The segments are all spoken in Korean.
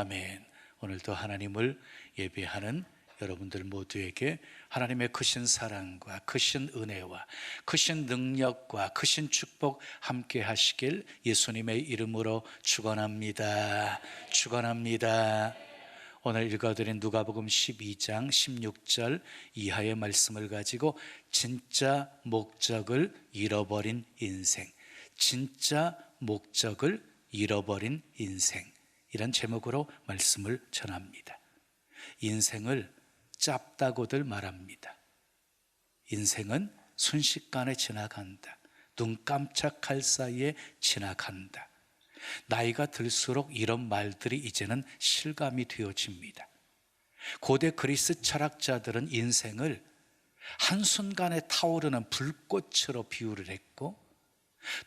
아멘. 오늘도 하나님을 예배하는 여러분들 모두에게 하나님의 크신 사랑과 크신 은혜와 크신 능력과 크신 축복 함께 하시길 예수님의 이름으로 축원합니다. 축원합니다. 오늘 읽어드린 누가복음 12장 16절 이하의 말씀을 가지고 진짜 목적을 잃어버린 인생, 진짜 목적을 잃어버린 인생, 이런 제목으로 말씀을 전합니다. 인생을 짧다고들 말합니다. 인생은 순식간에 지나간다. 눈 깜짝할 사이에 지나간다. 나이가 들수록 이런 말들이 이제는 실감이 되어집니다. 고대 그리스 철학자들은 인생을 한순간에 타오르는 불꽃으로 비유를 했고,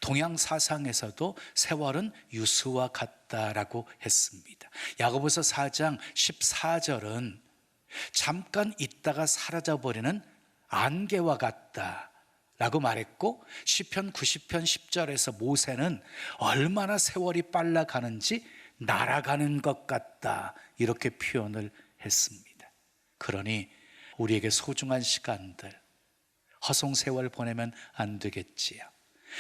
동양 사상에서도 세월은 유수와 같다라고 했습니다. 야고보서 4장 14절은 잠깐 있다가 사라져버리는 안개와 같다라고 말했고, 시편 90편 10절에서 모세는 얼마나 세월이 빨라가는지 날아가는 것 같다, 이렇게 표현을 했습니다. 그러니 우리에게 소중한 시간들 허송세월 보내면 안 되겠지요.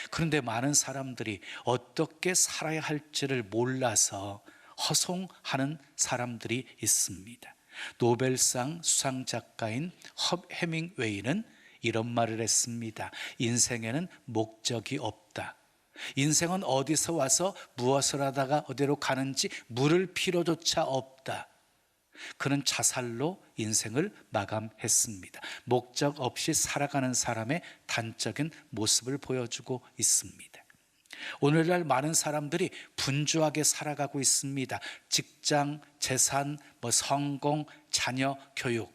그런데 많은 사람들이 어떻게 살아야 할지를 몰라서 허송하는 사람들이 있습니다. 노벨상 수상 작가인 헤밍웨이는 이런 말을 했습니다. 인생에는 목적이 없다. 인생은 어디서 와서 무엇을 하다가 어디로 가는지 물을 필요조차 없다. 그는 자살로 인생을 마감했습니다. 목적 없이 살아가는 사람의 단적인 모습을 보여주고 있습니다. 오늘날 많은 사람들이 분주하게 살아가고 있습니다. 직장, 재산, 성공, 자녀, 교육,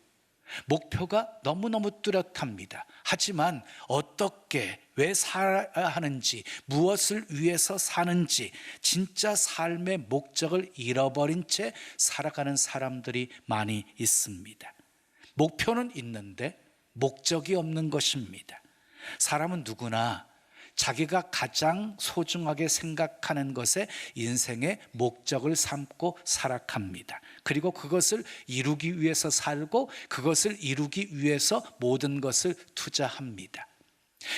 목표가 너무너무 뚜렷합니다. 하지만 어떻게, 왜 살아야 하는지, 무엇을 위해서 사는지, 진짜 삶의 목적을 잃어버린 채 살아가는 사람들이 많이 있습니다. 목표는 있는데 목적이 없는 것입니다. 사람은 누구나 자기가 가장 소중하게 생각하는 것에 인생의 목적을 삼고 살아갑니다. 그리고 그것을 이루기 위해서 살고, 그것을 이루기 위해서 모든 것을 투자합니다.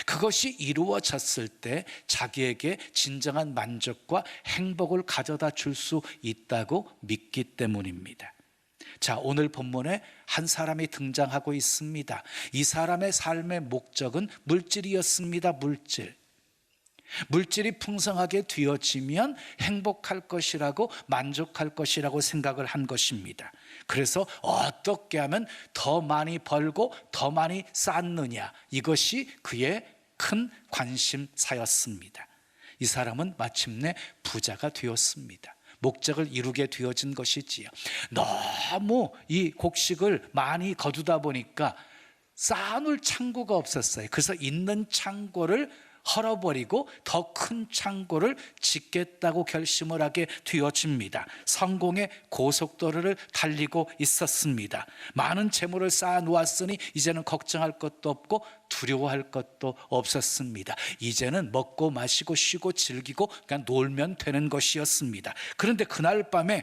그것이 이루어졌을 때 자기에게 진정한 만족과 행복을 가져다 줄 수 있다고 믿기 때문입니다. 자, 오늘 본문에 한 사람이 등장하고 있습니다. 이 사람의 삶의 목적은 물질이었습니다. 물질이 풍성하게 되어지면 행복할 것이라고, 만족할 것이라고 생각을 한 것입니다. 그래서 어떻게 하면 더 많이 벌고 더 많이 쌓느냐, 이것이 그의 큰 관심사였습니다. 이 사람은 마침내 부자가 되었습니다. 목적을 이루게 되어진 것이지요. 너무 이 곡식을 많이 거두다 보니까 쌓아놓을 창고가 없었어요. 그래서 있는 창고를 헐어버리고 더 큰 창고를 짓겠다고 결심을 하게 되어집니다. 성공의 고속도로를 달리고 있었습니다. 많은 재물을 쌓아 놓았으니 이제는 걱정할 것도 없고 두려워할 것도 없었습니다. 이제는 먹고 마시고 쉬고 즐기고 그냥 놀면 되는 것이었습니다. 그런데 그날 밤에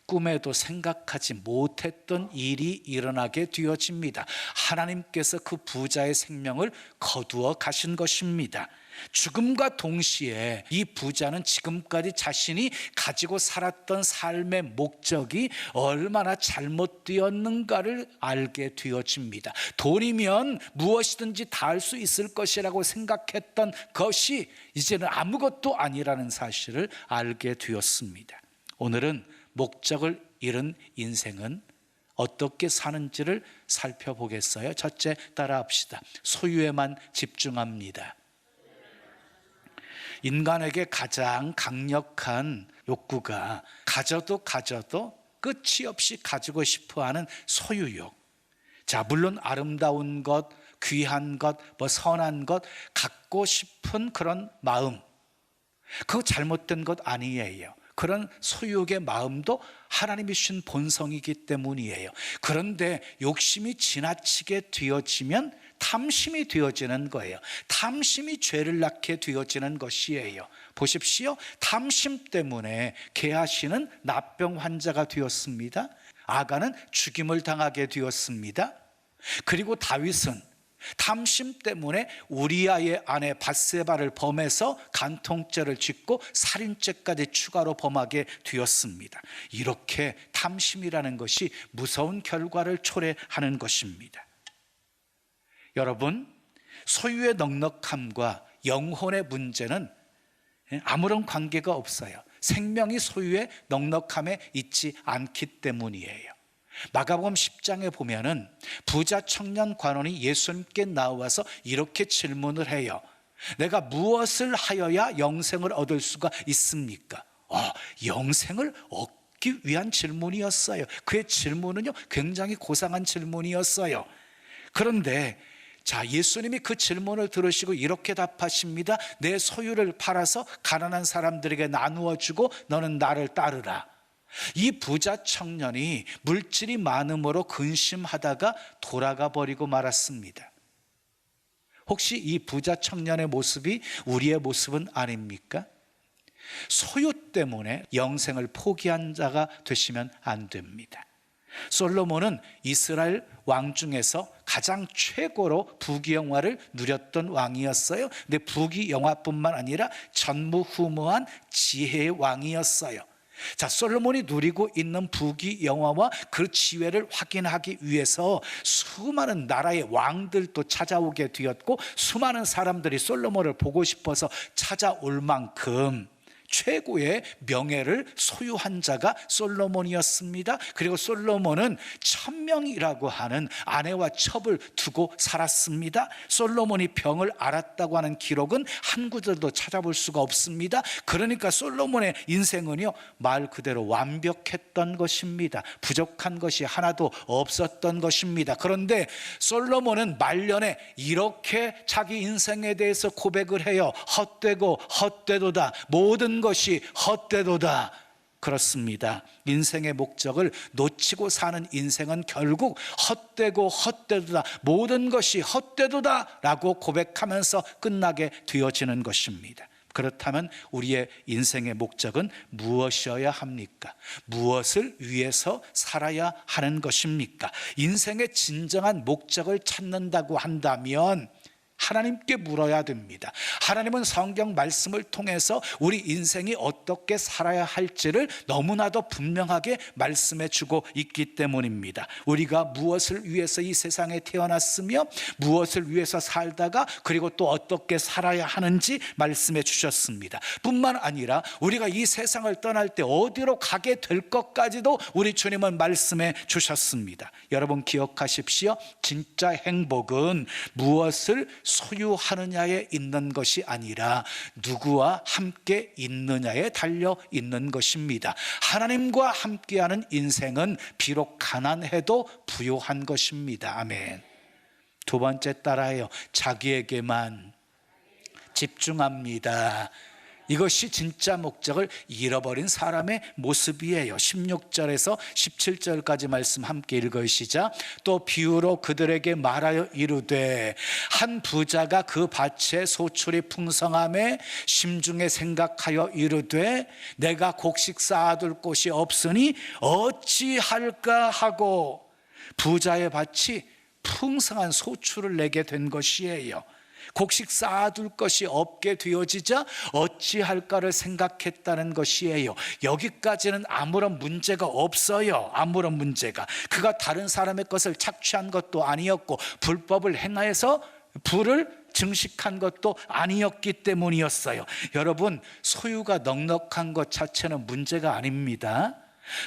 꿈에도 생각하지 못했던 일이 일어나게 되어집니다. 하나님께서 그 부자의 생명을 거두어 가신 것입니다. 죽음과 동시에 이 부자는 지금까지 자신이 가지고 살았던 삶의 목적이 얼마나 잘못되었는가를 알게 되어집니다. 돈이면 무엇이든지 다 할 수 있을 것이라고 생각했던 것이 이제는 아무것도 아니라는 사실을 알게 되었습니다. 오늘은 목적을 잃은 인생은 어떻게 사는지를 살펴보겠어요. 첫째, 따라합시다. 소유에만 집중합니다. 인간에게 가장 강력한 욕구가 가져도 끝이 없이 가지고 싶어하는 소유욕. 자, 물론 아름다운 것, 귀한 것, 선한 것 갖고 싶은 그런 마음, 그거 잘못된 것 아니에요. 그런 소유욕의 마음도 하나님이 주신 본성이기 때문이에요. 그런데 욕심이 지나치게 되어지면 탐심이 되어지는 거예요. 탐심이 죄를 낳게 되어지는 것이에요. 보십시오. 탐심 때문에 게하시는 납병 환자가 되었습니다. 아가는 죽임을 당하게 되었습니다. 그리고 다윗은 탐심 때문에 우리아의 아내 밧세바를 범해서 간통죄를 짓고 살인죄까지 추가로 범하게 되었습니다. 이렇게 탐심이라는 것이 무서운 결과를 초래하는 것입니다. 여러분, 소유의 넉넉함과 영혼의 문제는 아무런 관계가 없어요. 생명이 소유의 넉넉함에 있지 않기 때문이에요. 마가복음 10장에 보면은 부자 청년 관원이 예수님께 나와서 이렇게 질문을 해요. 내가 무엇을 하여야 영생을 얻을 수가 있습니까? 영생을 얻기 위한 질문이었어요. 그의 질문은요, 굉장히 고상한 질문이었어요. 그런데 예수님이 그 질문을 들으시고 이렇게 답하십니다. 내 소유를 팔아서 가난한 사람들에게 나누어 주고 너는 나를 따르라. 이 부자 청년이 물질이 많음으로 근심하다가 돌아가 버리고 말았습니다. 혹시 이 부자 청년의 모습이 우리의 모습은 아닙니까? 소유 때문에 영생을 포기한 자가 되시면 안 됩니다. 솔로몬은 이스라엘 왕 중에서 가장 최고로 부귀영화를 누렸던 왕이었어요. 근데 부귀영화뿐만 아니라 전무후무한 지혜의 왕이었어요. 솔로몬이 누리고 있는 부귀영화와 그 지혜를 확인하기 위해서 수많은 나라의 왕들도 찾아오게 되었고, 수많은 사람들이 솔로몬을 보고 싶어서 찾아올 만큼 최고의 명예를 소유한 자가 솔로몬이었습니다. 그리고 솔로몬은 1000명이라고 하는 아내와 첩을 두고 살았습니다. 솔로몬이 병을 앓았다고 하는 기록은 한 구절도 찾아볼 수가 없습니다. 그러니까 솔로몬의 인생은요, 말 그대로 완벽했던 것입니다. 부족한 것이 하나도 없었던 것입니다. 그런데 솔로몬은 말년에 이렇게 자기 인생에 대해서 고백을 해요. 헛되고 헛되도다. 모든 것이 헛되도다. 그렇습니다. 인생의 목적을 놓치고 사는 인생은 결국 헛되고 헛되도다. 모든 것이 헛되도다 라고 고백하면서 끝나게 되어지는 것입니다. 그렇다면 우리의 인생의 목적은 무엇이어야 합니까? 무엇을 위해서 살아야 하는 것입니까? 인생의 진정한 목적을 찾는다고 한다면 하나님께 물어야 됩니다. 하나님은 성경 말씀을 통해서 우리 인생이 어떻게 살아야 할지를 너무나도 분명하게 말씀해 주고 있기 때문입니다. 우리가 무엇을 위해서 이 세상에 태어났으며 무엇을 위해서 살다가 그리고 또 어떻게 살아야 하는지 말씀해 주셨습니다. 뿐만 아니라 우리가 이 세상을 떠날 때 어디로 가게 될 것까지도 우리 주님은 말씀해 주셨습니다. 여러분 기억하십시오. 진짜 행복은 무엇을 소유하느냐에 있는 것이 아니라 누구와 함께 있느냐에 달려 있는 것입니다. 하나님과 함께하는 인생은 비록 가난해도 부요한 것입니다. 아멘. 두 번째 따라해요. 자기에게만 집중합니다. 이것이 진짜 목적을 잃어버린 사람의 모습이에요. 16절에서 17절까지 말씀 함께 읽으시자. 또 비유로 그들에게 말하여 이르되 한 부자가 그 밭에 소출이 풍성함에 심중에 생각하여 이르되 내가 곡식 쌓아둘 곳이 없으니 어찌할까 하고 부자의 밭이 풍성한 소출을 내게 된 것이에요. 곡식 쌓아둘 것이 없게 되어지자 어찌할까를 생각했다는 것이에요. 여기까지는 아무런 문제가 없어요. 아무런 문제가. 그가 다른 사람의 것을 착취한 것도 아니었고 불법을 행하여서 부를 증식한 것도 아니었기 때문이었어요. 여러분, 소유가 넉넉한 것 자체는 문제가 아닙니다.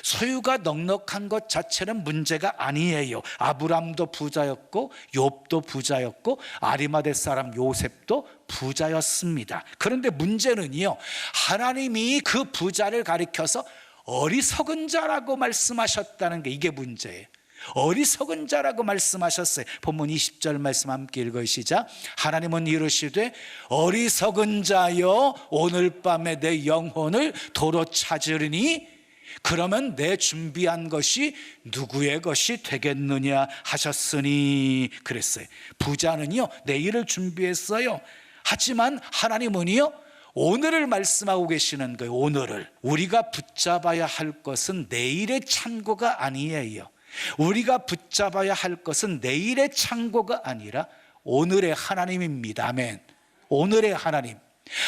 소유가 넉넉한 것 자체는 문제가 아니에요. 아브람도 부자였고 욥도 부자였고 아리마대 사람 요셉도 부자였습니다. 그런데 문제는요, 하나님이 그 부자를 가리켜서 어리석은 자라고 말씀하셨다는 게 이게 문제예요. 어리석은 자라고 말씀하셨어요. 본문 20절 말씀 함께 읽으시자. 하나님은 이르시되 어리석은 자여 오늘 밤에 내 영혼을 도로 찾으리니 그러면 내 준비한 것이 누구의 것이 되겠느냐 하셨으니 그랬어요. 부자는요 내일을 준비했어요. 하지만 하나님은요 오늘을 말씀하고 계시는 거예요. 오늘을 우리가 붙잡아야 할 것은 내일의 창고가 아니에요. 우리가 붙잡아야 할 것은 내일의 창고가 아니라 오늘의 하나님입니다. 아멘. 오늘의 하나님.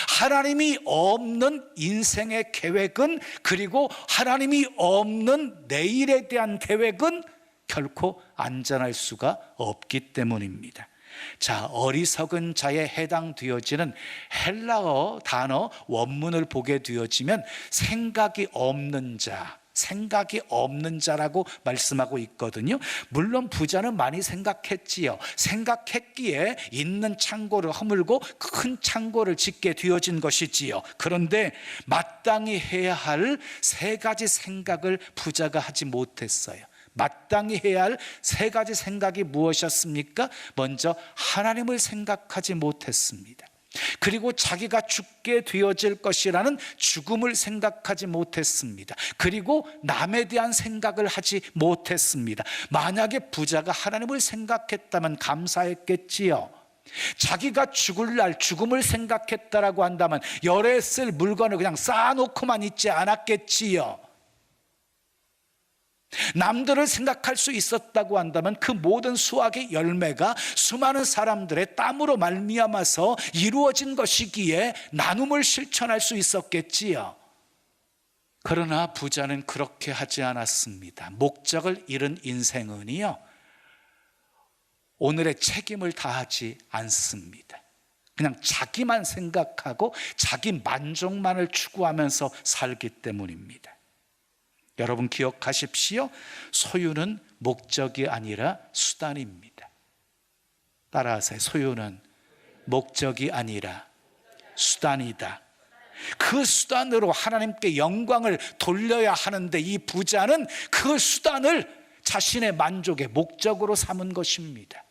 하나님이 없는 인생의 계획은, 그리고 하나님이 없는 내일에 대한 계획은 결코 안전할 수가 없기 때문입니다. 자, 어리석은 자에 해당되어지는 헬라어 단어 원문을 보게 되어지면 생각이 없는 자, 생각이 없는 자라고 말씀하고 있거든요. 물론 부자는 많이 생각했지요. 생각했기에 있는 창고를 허물고 큰 창고를 짓게 되어진 것이지요. 그런데 마땅히 해야 할 세 가지 생각을 부자가 하지 못했어요. 마땅히 해야 할 세 가지 생각이 무엇이었습니까? 먼저 하나님을 생각하지 못했습니다. 그리고 자기가 죽게 되어질 것이라는 죽음을 생각하지 못했습니다. 그리고 남에 대한 생각을 하지 못했습니다. 만약에 부자가 하나님을 생각했다면 감사했겠지요. 자기가 죽을 날 죽음을 생각했다라고 한다면 열에 쓸 물건을 그냥 쌓아놓고만 있지 않았겠지요. 남들을 생각할 수 있었다고 한다면 그 모든 수확의 열매가 수많은 사람들의 땀으로 말미암아서 이루어진 것이기에 나눔을 실천할 수 있었겠지요. 그러나 부자는 그렇게 하지 않았습니다. 목적을 잃은 인생은요 오늘의 책임을 다하지 않습니다. 그냥 자기만 생각하고 자기 만족만을 추구하면서 살기 때문입니다. 여러분 기억하십시오. 소유는 목적이 아니라 수단입니다. 따라하세요. 소유는 목적이 아니라 수단이다. 그 수단으로 하나님께 영광을 돌려야 하는데 이 부자는 그 수단을 자신의 만족의 목적으로 삼은 것입니다.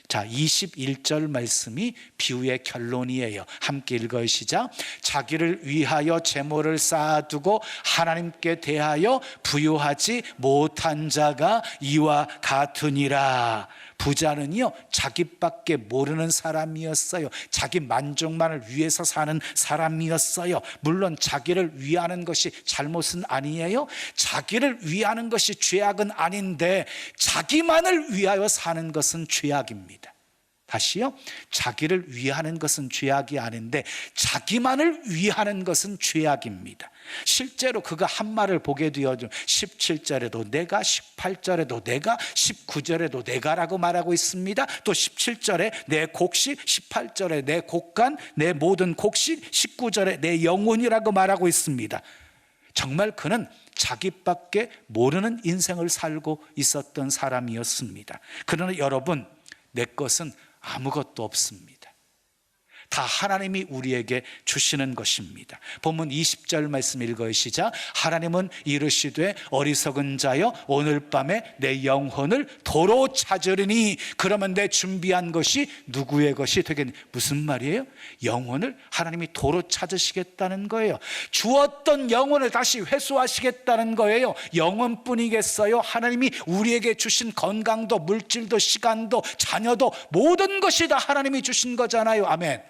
자, 21절 말씀이 비유의 결론이에요. 함께 읽어요. 시작. 자기를 위하여 재물을 쌓아두고 하나님께 대하여 부유하지 못한 자가 이와 같으니라. 부자는요 자기밖에 모르는 사람이었어요. 자기 만족만을 위해서 사는 사람이었어요. 물론 자기를 위하는 것이 잘못은 아니에요. 자기를 위하는 것이 죄악은 아닌데 자기만을 위하여 사는 것은 죄악입니다. 다시요. 자기를 위하는 것은 죄악이 아닌데 자기만을 위하는 것은 죄악입니다. 실제로 그가 한 말을 보게 되어져 17절에도 내가, 18절에도 내가, 19절에도 내가라고 말하고 있습니다. 또 17절에 내 곡식, 18절에 내 곡간, 내 모든 곡식, 19절에 내 영혼이라고 말하고 있습니다. 정말 그는 자기밖에 모르는 인생을 살고 있었던 사람이었습니다. 그러나 여러분, 내 것은 아무것도 없습니다. 다 하나님이 우리에게 주시는 것입니다. 본문 20절 말씀 읽어요. 시작. 하나님은 이르시되 어리석은 자여 오늘 밤에 내 영혼을 도로 찾으리니 그러면 내 준비한 것이 누구의 것이 되겠니? 무슨 말이에요? 영혼을 하나님이 도로 찾으시겠다는 거예요. 주었던 영혼을 다시 회수하시겠다는 거예요. 영혼뿐이겠어요? 하나님이 우리에게 주신 건강도 물질도 시간도 자녀도 모든 것이 다 하나님이 주신 거잖아요. 아멘.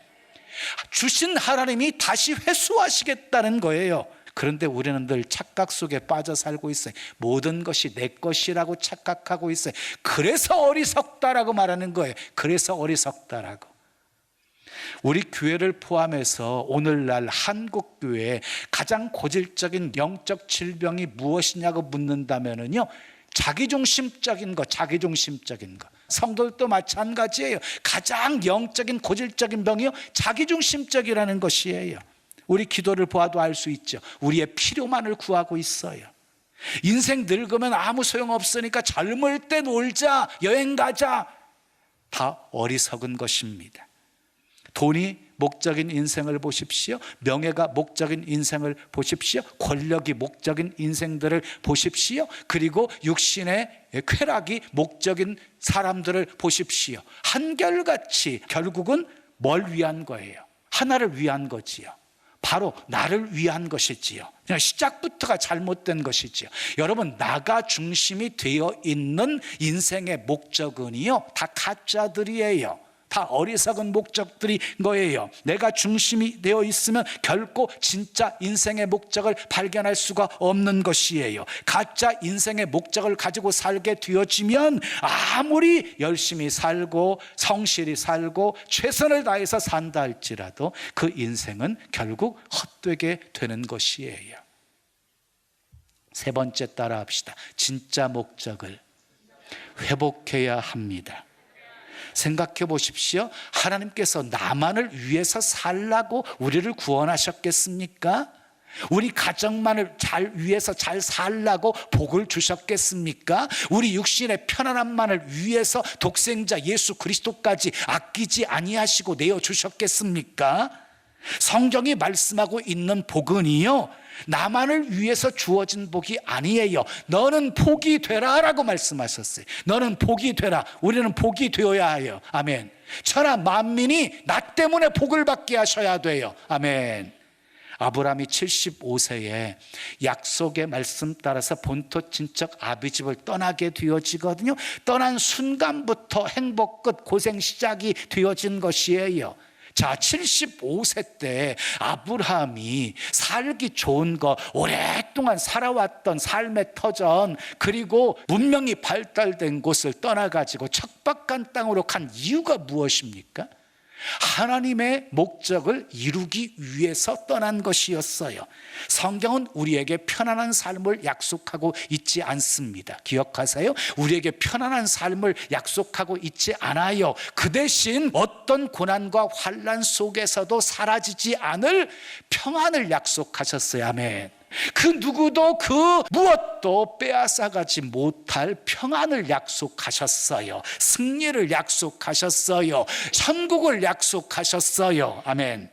주신 하나님이 다시 회수하시겠다는 거예요. 그런데 우리는 늘 착각 속에 빠져 살고 있어요. 모든 것이 내 것이라고 착각하고 있어요. 그래서 어리석다라고 말하는 거예요. 그래서 어리석다라고. 우리 교회를 포함해서 오늘날 한국 교회의 가장 고질적인 영적 질병이 무엇이냐고 묻는다면요, 자기중심적인 것, 자기중심적인 것. 성도들도 마찬가지예요. 가장 영적인 고질적인 병이요, 자기중심적이라는 것이에요. 우리 기도를 보아도 알 수 있죠. 우리의 필요만을 구하고 있어요. 인생 늙으면 아무 소용없으니까 젊을 때 놀자, 여행 가자. 다 어리석은 것입니다. 돈이 목적인 인생을 보십시오. 명예가 목적인 인생을 보십시오. 권력이 목적인 인생들을 보십시오. 그리고 육신의 쾌락이 목적인 사람들을 보십시오. 한결같이 결국은 뭘 위한 거예요? 하나를 위한 거지요. 바로 나를 위한 것이지요. 그냥 시작부터가 잘못된 것이지요. 여러분, 나가 중심이 되어 있는 인생의 목적은요, 다 가짜들이에요. 다 어리석은 목적들이 거예요. 내가 중심이 되어 있으면 결코 진짜 인생의 목적을 발견할 수가 없는 것이에요. 가짜 인생의 목적을 가지고 살게 되어지면 아무리 열심히 살고 성실히 살고 최선을 다해서 산다 할지라도 그 인생은 결국 헛되게 되는 것이에요. 세 번째 따라 합시다. 진짜 목적을 회복해야 합니다. 생각해 보십시오. 하나님께서 나만을 위해서 살라고 우리를 구원하셨겠습니까? 우리 가정만을 위해서 잘 살라고 복을 주셨겠습니까? 우리 육신의 편안함만을 위해서 독생자 예수 그리스도까지 아끼지 아니하시고 내어주셨겠습니까? 성경이 말씀하고 있는 복은요, 나만을 위해서 주어진 복이 아니에요. 너는 복이 되라 라고 말씀하셨어요. 너는 복이 되라. 우리는 복이 되어야 해요. 아멘. 천하 만민이 나 때문에 복을 받게 하셔야 돼요. 아멘. 아브라함이 75세에 약속의 말씀 따라서 본토 친척 아비집을 떠나게 되어지거든요. 떠난 순간부터 행복 끝, 고생 시작이 되어진 것이에요. 자, 75세 때 아브라함이 살기 좋은 거, 오랫동안 살아왔던 삶의 터전, 그리고 문명이 발달된 곳을 떠나가지고 척박한 땅으로 간 이유가 무엇입니까? 하나님의 목적을 이루기 위해서 떠난 것이었어요. 성경은 우리에게 편안한 삶을 약속하고 있지 않습니다. 기억하세요? 우리에게 편안한 삶을 약속하고 있지 않아요. 그 대신 어떤 고난과 환난 속에서도 사라지지 않을 평안을 약속하셨어요. 아멘. 그 누구도 그 무엇도 빼앗아가지 못할 평안을 약속하셨어요. 승리를 약속하셨어요. 천국을 약속하셨어요. 아멘.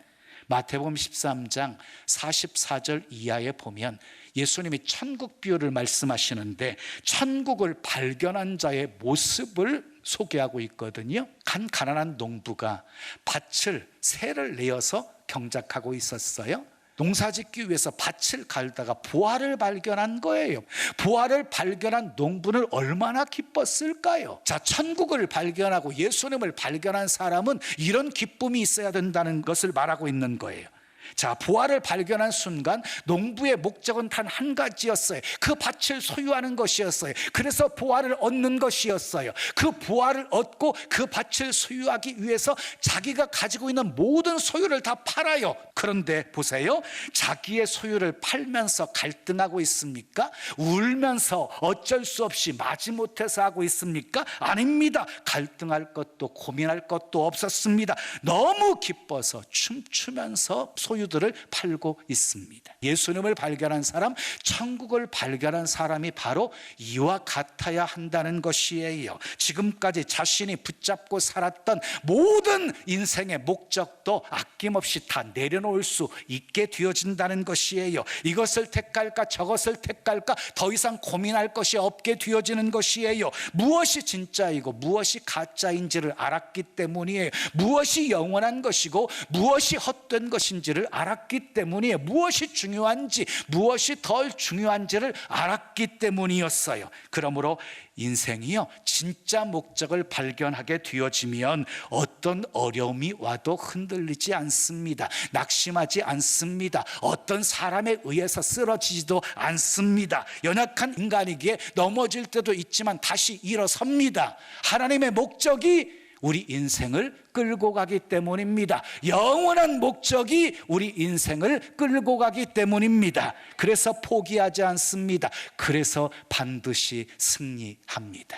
마태복음 13장 44절 이하에 보면 예수님이 천국 비유를 말씀하시는데 천국을 발견한 자의 모습을 소개하고 있거든요. 가난한 농부가 밭을 새를 내어서 경작하고 있었어요. 농사짓기 위해서 밭을 갈다가 보화를 발견한 거예요. 보화를 발견한 농부는 얼마나 기뻤을까요? 자, 천국을 발견하고 예수님을 발견한 사람은 이런 기쁨이 있어야 된다는 것을 말하고 있는 거예요. 자, 보화를 발견한 순간 농부의 목적은 단 한 가지였어요. 그 밭을 소유하는 것이었어요. 그래서 보화를 얻는 것이었어요. 그 보화를 얻고 그 밭을 소유하기 위해서 자기가 가지고 있는 모든 소유를 다 팔아요. 그런데 보세요, 자기의 소유를 팔면서 갈등하고 있습니까? 울면서 어쩔 수 없이 마지못해서 하고 있습니까? 아닙니다. 갈등할 것도 고민할 것도 없었습니다. 너무 기뻐서 춤추면서 소유들을 팔고 있습니다. 예수님을 발견한 사람, 천국을 발견한 사람이 바로 이와 같아야 한다는 것이에요. 지금까지 자신이 붙잡고 살았던 모든 인생의 목적도 아낌없이 다 내려놓을 수 있게 되어진다는 것이에요. 이것을 택할까 저것을 택할까 더 이상 고민할 것이 없게 되어지는 것이에요. 무엇이 진짜이고 무엇이 가짜인지를 알았기 때문이에요. 무엇이 영원한 것이고 무엇이 헛된 것인지를 알았기 때문이에요. 무엇이 중요한지 무엇이 덜 중요한지를 알았기 때문이었어요. 그러므로 인생이요, 진짜 목적을 발견하게 되어지면 어떤 어려움이 와도 흔들리지 않습니다. 낙심하지 않습니다. 어떤 사람에 의해서 쓰러지지도 않습니다. 연약한 인간이기에 넘어질 때도 있지만 다시 일어섭니다. 하나님의 목적이 우리 인생을 끌고 가기 때문입니다. 영원한 목적이 우리 인생을 끌고 가기 때문입니다. 그래서 포기하지 않습니다. 그래서 반드시 승리합니다.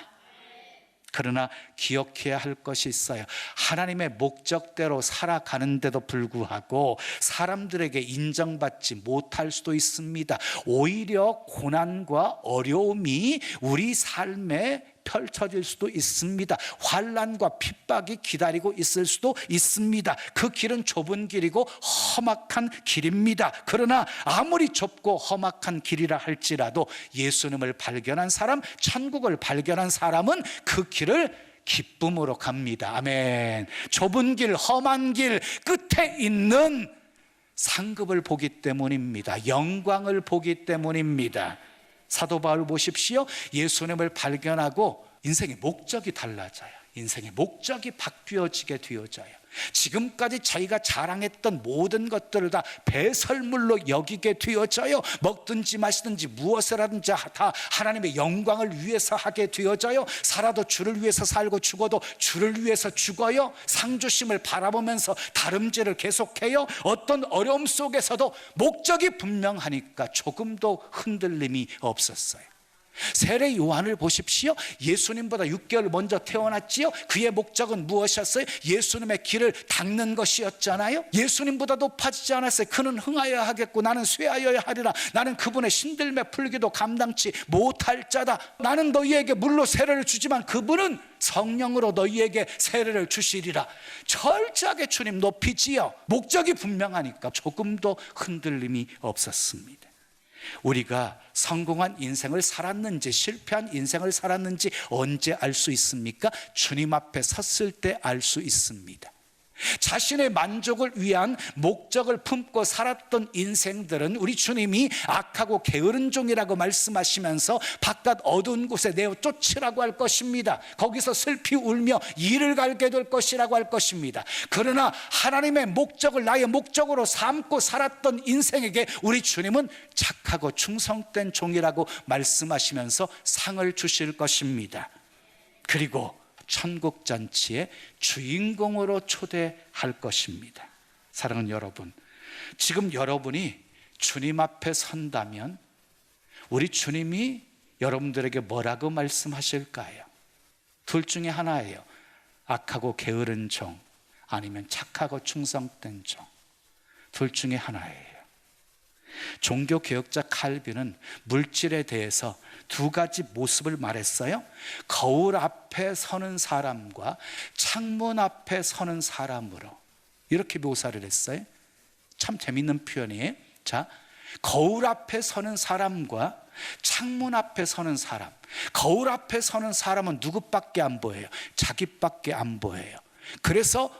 그러나 기억해야 할 것이 있어요. 하나님의 목적대로 살아가는데도 불구하고 사람들에게 인정받지 못할 수도 있습니다. 오히려 고난과 어려움이 우리 삶에 펼쳐질 수도 있습니다. 환난과 핍박이 기다리고 있을 수도 있습니다. 그 길은 좁은 길이고 험악한 길입니다. 그러나 아무리 좁고 험악한 길이라 할지라도 예수님을 발견한 사람, 천국을 발견한 사람은 그 길을 기쁨으로 갑니다. 아멘. 좁은 길, 험한 길 끝에 있는 상급을 보기 때문입니다. 영광을 보기 때문입니다. 사도 바울 보십시오. 예수님을 발견하고 인생의 목적이 달라져요. 인생의 목적이 바뀌어지게 되어져요. 지금까지 자기가 자랑했던 모든 것들을 다 배설물로 여기게 되어져요. 먹든지 마시든지 무엇을 하든지 다 하나님의 영광을 위해서 하게 되어져요. 살아도 주를 위해서 살고 죽어도 주를 위해서 죽어요. 상주심을 바라보면서 다름질을 계속해요. 어떤 어려움 속에서도 목적이 분명하니까 조금도 흔들림이 없었어요. 세례 요한을 보십시오. 예수님보다 6개월 먼저 태어났지요. 그의 목적은 무엇이었어요? 예수님의 길을 닦는 것이었잖아요. 예수님보다 높아지지 않았어요. 그는 흥하여야 하겠고 나는 쇠하여야 하리라. 나는 그분의 신들매 풀기도 감당치 못할 자다. 나는 너희에게 물로 세례를 주지만 그분은 성령으로 너희에게 세례를 주시리라. 철저하게 주님 높이지요. 목적이 분명하니까 조금도 흔들림이 없었습니다. 우리가 성공한 인생을 살았는지 실패한 인생을 살았는지 언제 알 수 있습니까? 주님 앞에 섰을 때 알 수 있습니다. 자신의 만족을 위한 목적을 품고 살았던 인생들은 우리 주님이 악하고 게으른 종이라고 말씀하시면서 바깥 어두운 곳에 내어 쫓으라고 할 것입니다. 거기서 슬피 울며 이를 갈게 될 것이라고 할 것입니다. 그러나 하나님의 목적을 나의 목적으로 삼고 살았던 인생에게 우리 주님은 착하고 충성된 종이라고 말씀하시면서 상을 주실 것입니다. 그리고 천국 잔치의 주인공으로 초대할 것입니다. 사랑하는 여러분, 지금 여러분이 주님 앞에 선다면 우리 주님이 여러분들에게 뭐라고 말씀하실까요? 둘 중에 하나예요. 악하고 게으른 종, 아니면 착하고 충성된 종. 둘 중에 하나예요. 종교개혁자 칼빈은 물질에 대해서 두 가지 모습을 말했어요. 거울 앞에 서는 사람과 창문 앞에 서는 사람으로 이렇게 묘사를 했어요. 참 재밌는 표현이에요. 자, 거울 앞에 서는 사람과 창문 앞에 서는 사람. 거울 앞에 서는 사람은 누구밖에 안 보여요? 자기밖에 안 보여요. 그래서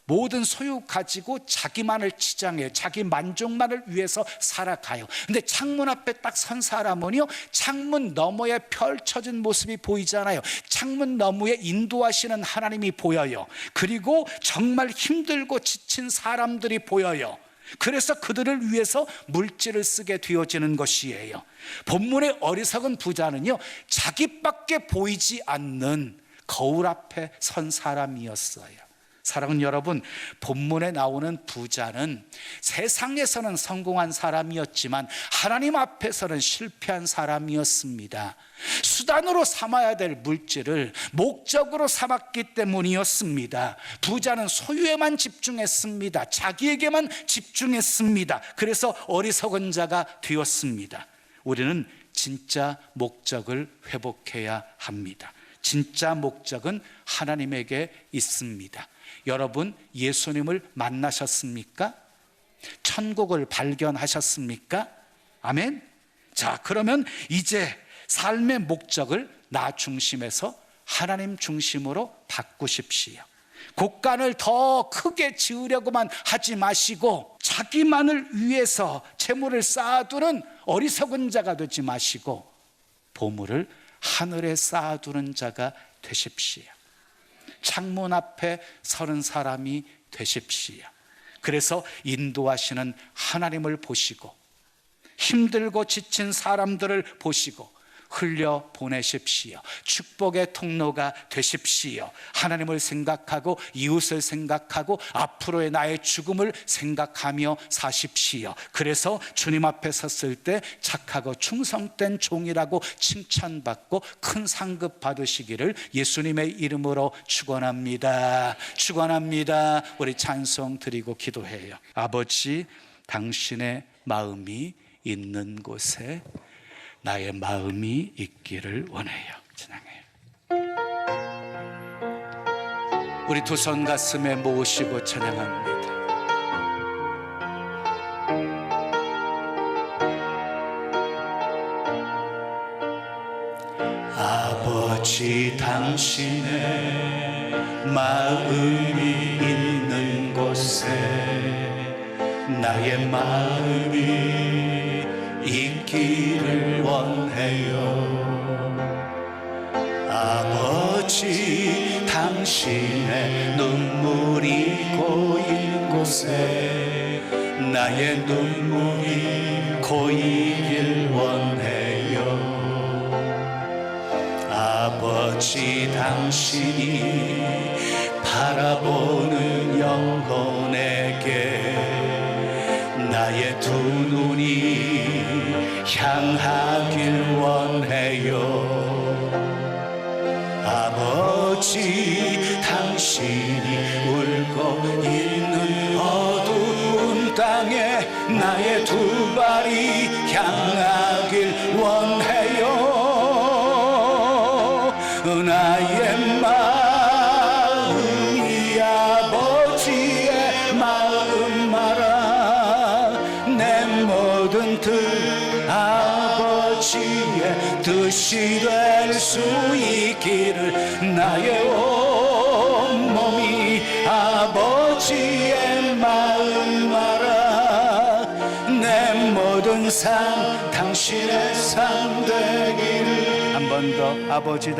모든 소유 가지고 자기만을 치장해요. 자기 만족만을 위해서 살아가요. 근데 창문 앞에 딱 선 사람은요, 창문 너머에 펼쳐진 모습이 보이잖아요. 창문 너머에 인도하시는 하나님이 보여요. 그리고 정말 힘들고 지친 사람들이 보여요. 그래서 그들을 위해서 물질을 쓰게 되어지는 것이에요. 본문의 어리석은 부자는요, 자기밖에 보이지 않는 거울 앞에 선 사람이었어요. 사랑하는 여러분, 본문에 나오는 부자는 세상에서는 성공한 사람이었지만 하나님 앞에서는 실패한 사람이었습니다. 수단으로 삼아야 될 물질을 목적으로 삼았기 때문이었습니다. 부자는 소유에만 집중했습니다. 자기에게만 집중했습니다. 그래서 어리석은 자가 되었습니다. 우리는 진짜 목적을 회복해야 합니다. 진짜 목적은 하나님에게 있습니다. 여러분, 예수님을 만나셨습니까? 천국을 발견하셨습니까? 아멘. 자, 그러면 이제 삶의 목적을 나 중심에서 하나님 중심으로 바꾸십시오. 곡간을 더 크게 지으려고만 하지 마시고 자기만을 위해서 재물을 쌓아두는 어리석은 자가 되지 마시고 보물을 하늘에 쌓아두는 자가 되십시오. 창문 앞에 서는 사람이 되십시오. 그래서 인도하시는 하나님을 보시고 힘들고 지친 사람들을 보시고 흘려 보내십시오. 축복의 통로가 되십시오. 하나님을 생각하고 이웃을 생각하고 앞으로의 나의 죽음을 생각하며 사십시오. 그래서 주님 앞에 섰을 때 착하고 충성된 종이라고 칭찬받고 큰 상급 받으시기를 예수님의 이름으로 축원합니다. 축원합니다. 우리 찬송 드리고 기도해요. 아버지, 당신의 마음이 있는 곳에 나의 마음이 있기를 원해요. 찬양해요. 우리 두 손 가슴에 모으시고 찬양합니다. 아버지, 당신의 마음이 있는 곳에 나의 마음이 있기를 원해요. 아버지, 당신의 눈물이 고인 곳에 나의 눈물이 고이길 원해요. 아버지, 당신이 바라보는 영혼에게 나의 두 눈이 향하길 원해요. 아버지, 당신이 울고 있는 어두운 땅에 나의 두 발이 향하길 원해요. 나의 마음이 아버지의 마음 말아 내 모든 뜻 아버지의 뜻이 될 수 있기를 나의 온몸이 아버지의 마음 알아 내 모든 삶 당신의 삶 되기를. 한 번 더. 아버지,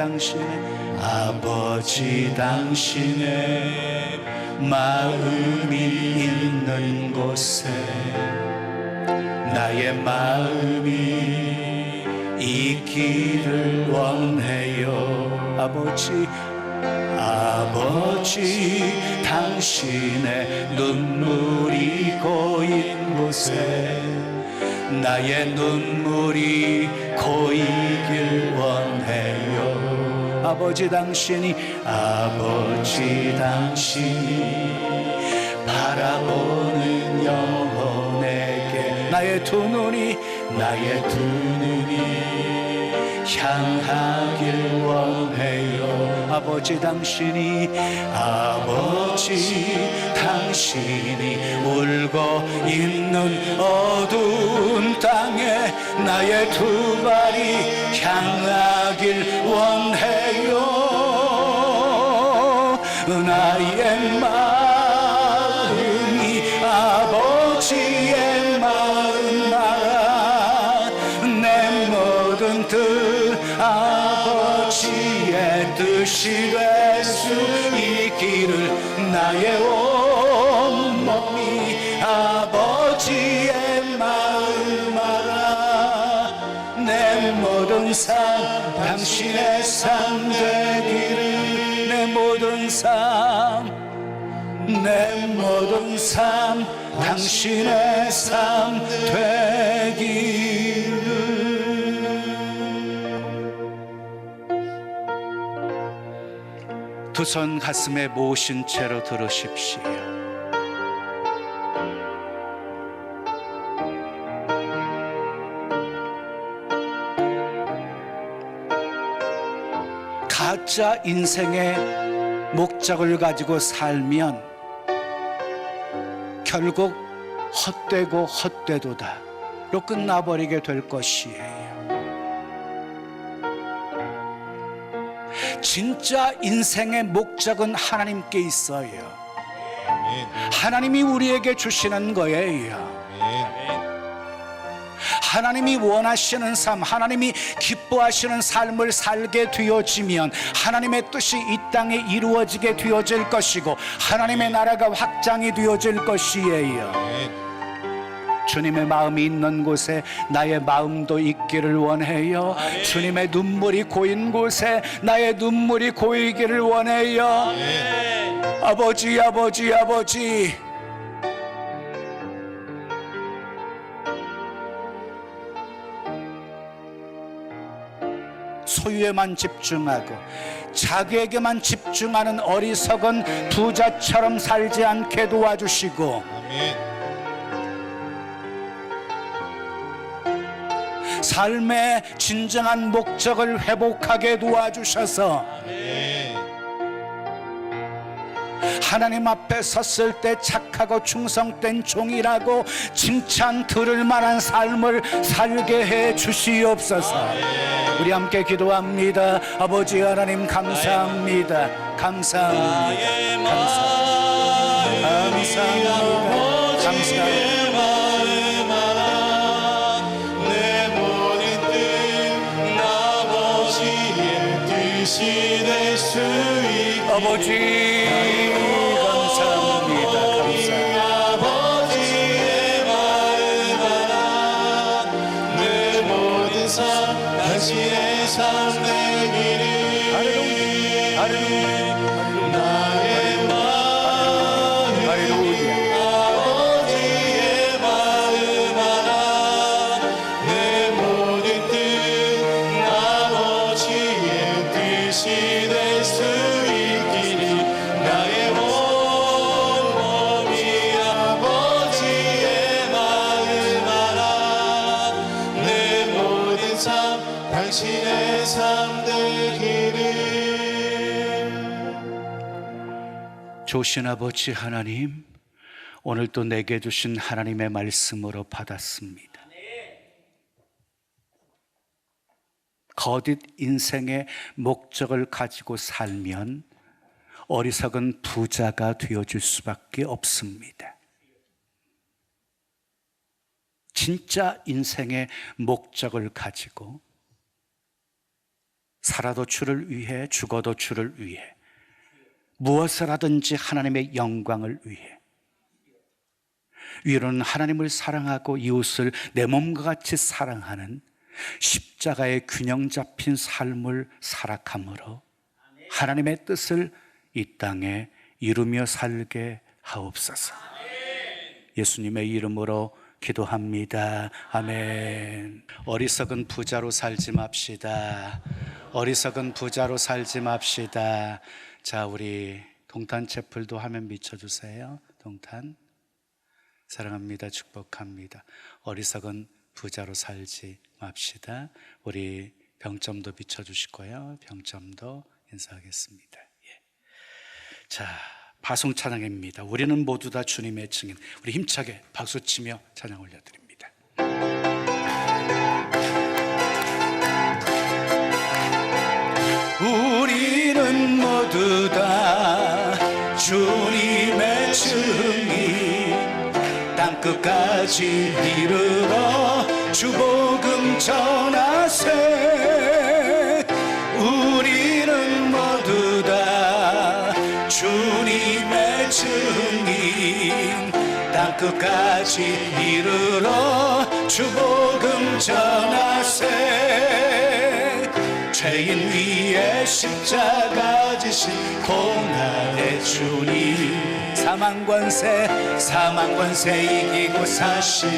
당신의 마음이 있는 곳에 나의 마음이 있기를 원해요. 아버지, 당신의 눈물이 고인 곳에 나의 눈물이 고이길 원해요. 아버지, 당신이 바라보는 영혼에게 나의 두 눈이 향하길 원해요. 아버지, 당신이 울고 있는 어두운 땅에 나의 두 발이 향하길 원해요. 나의 마음이 아버지의 마음 알아 내 모든 뜻 아버지의 뜻이 될 수 있기를 나의 온몸이 아버지의 마음 알아 내 모든 삶 당신의 삶 되기를 내 모든 삶 당신의 삶 되기를. 두 손 가슴에 모으신 채로 들으십시오. 가짜 인생의 목적을 가지고 살면 결국 헛되고 헛되도다로 끝나버리게 될 것이에요. 진짜 인생의 목적은 하나님께 있어요. 하나님이 우리에게 주시는 거예요. 하나님이 원하시는 삶, 하나님이 기뻐하시는 삶을 살게 되어지면 하나님의 뜻이 이 땅에 이루어지게 되어질 것이고 하나님의 나라가 확장이 되어질 것이에요. 주님의 마음이 있는 곳에 나의 마음도 있기를 원해요. 주님의 눈물이 고인 곳에 나의 눈물이 고이기를 원해요. 아버지, 소유에만 집중하고 자기에게만 집중하는 어리석은 부자처럼 살지 않게 도와주시고 삶의 진정한 목적을 회복하게 도와주셔서 하나님 앞에 섰을 때 착하고 충성된 종이라고 칭찬 들을 만한 삶을 살게 해 주시옵소서. 우리 함께 기도합니다. 아버지 하나님 감사합니다. 감사합니다. 감사합니다. 감사합니다. 뜻이 될 수 있게 아버지 감사합니다. 감사합니다. 아버지의 마음 알아 내 모든 삶 당신의 삶 되기를 할렐루야. 나의 마음 할렐루야. 아버지의 마음 알아 내 모든 뜻 아버지의 뜻이 될 수 있기를 나의 온 몸이 아버지의 마음 알아 내 모든 삶 당신의 삶 되기를. 좋으신 아버지 하나님, 오늘도 내게 주신 하나님의 말씀으로 받았습니다. 거듭 인생의 목적을 가지고 살면 어리석은 부자가 되어줄 수밖에 없습니다. 진짜 인생의 목적을 가지고 살아도 주를 위해, 죽어도 주를 위해, 무엇을 하든지 하나님의 영광을 위해, 위로는 하나님을 사랑하고 이웃을 내 몸과 같이 사랑하는 십자가의 균형 잡힌 삶을 살아감으로 하나님의 뜻을 이 땅에 이루며 살게 하옵소서. 예수님의 이름으로 기도합니다. 아멘. 어리석은 부자로 살지 맙시다. 어리석은 부자로 살지 맙시다. 자, 우리 동탄 채플도 화면 비춰주세요. 동탄. 사랑합니다. 축복합니다. 어리석은 부자로 살지 맙시다. 우리 병점도 비춰주실 거예요. 병점도 인사하겠습니다. 예. 자, 파송 찬양입니다. 우리는 모두 다 주님의 증인. 우리 힘차게 박수치며 찬양 올려드립니다. 우리는 모두 다 주님의 증인, 땅끝까지 이르러 주복음 전하세. 우리는 모두 다 주님의 증인, 땅끝까지 이르러 주복음 전하세. 죄인 위에 십자가 지신 고난의 주님, 사망 권세 이기고 사신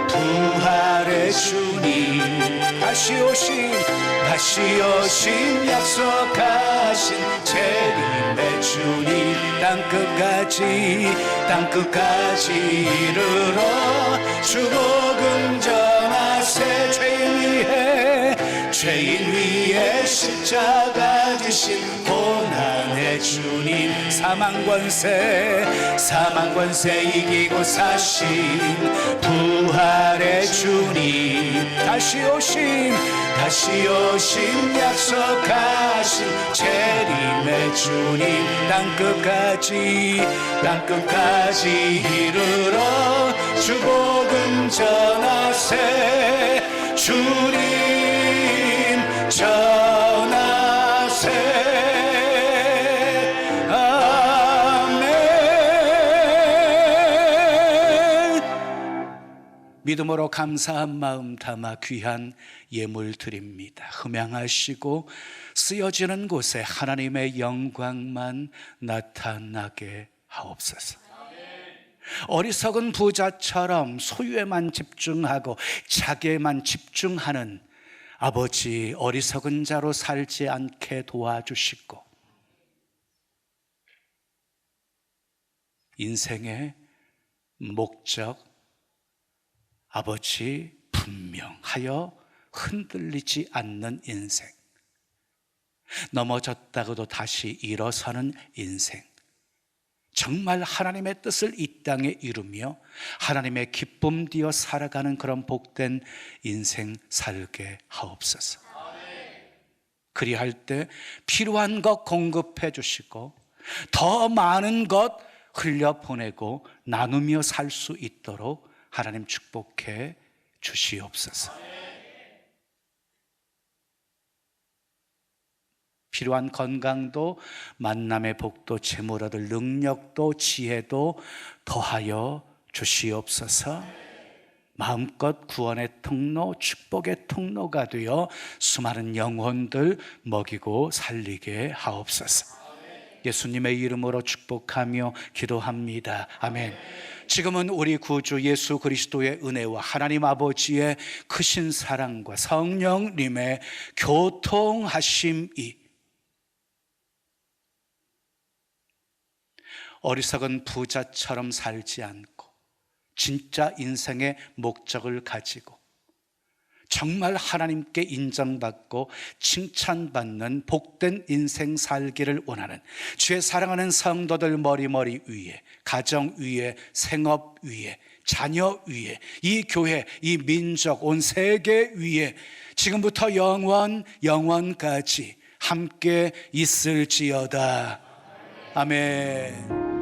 부활의 주님, 다시 오신 약속하신 재림의 주님, 땅끝까지 이르러 주복음 전하세. 죄인 위에 십자가 지신 고난의 주님, 사망 권세 이기고 사신 부활의 주님, 다시 오신 약속하신 재림의 주님, 땅끝까지 이르러 주복음 전하세. 주님 전하세. 아멘. 믿음으로 감사한 마음 담아 귀한 예물 드립니다. 흠양하시고 쓰여지는 곳에 하나님의 영광만 나타나게 하옵소서. 어리석은 부자처럼 소유에만 집중하고 자기에만 집중하는 아버지, 어리석은 자로 살지 않게 도와주시고 인생의 목적 아버지 분명하여 흔들리지 않는 인생, 넘어졌다고도 다시 일어서는 인생, 정말 하나님의 뜻을 이 땅에 이루며 하나님의 기쁨 되어 살아가는 그런 복된 인생 살게 하옵소서. 그리할 때 필요한 것 공급해 주시고 더 많은 것 흘려보내고 나누며 살 수 있도록 하나님 축복해 주시옵소서. 필요한 건강도, 만남의 복도, 재물 얻을 능력도, 지혜도 더하여 주시옵소서. 마음껏 구원의 통로, 축복의 통로가 되어 수많은 영혼들 먹이고 살리게 하옵소서. 예수님의 이름으로 축복하며 기도합니다. 아멘. 지금은 우리 구주 예수 그리스도의 은혜와 하나님 아버지의 크신 사랑과 성령님의 교통하심이 어리석은 부자처럼 살지 않고 진짜 인생의 목적을 가지고 정말 하나님께 인정받고 칭찬받는 복된 인생 살기를 원하는 주의 사랑하는 성도들 머리머리 위에, 가정 위에, 생업 위에, 자녀 위에, 이 교회, 이 민족, 온 세계 위에 지금부터 영원까지 함께 있을지어다. 아멘.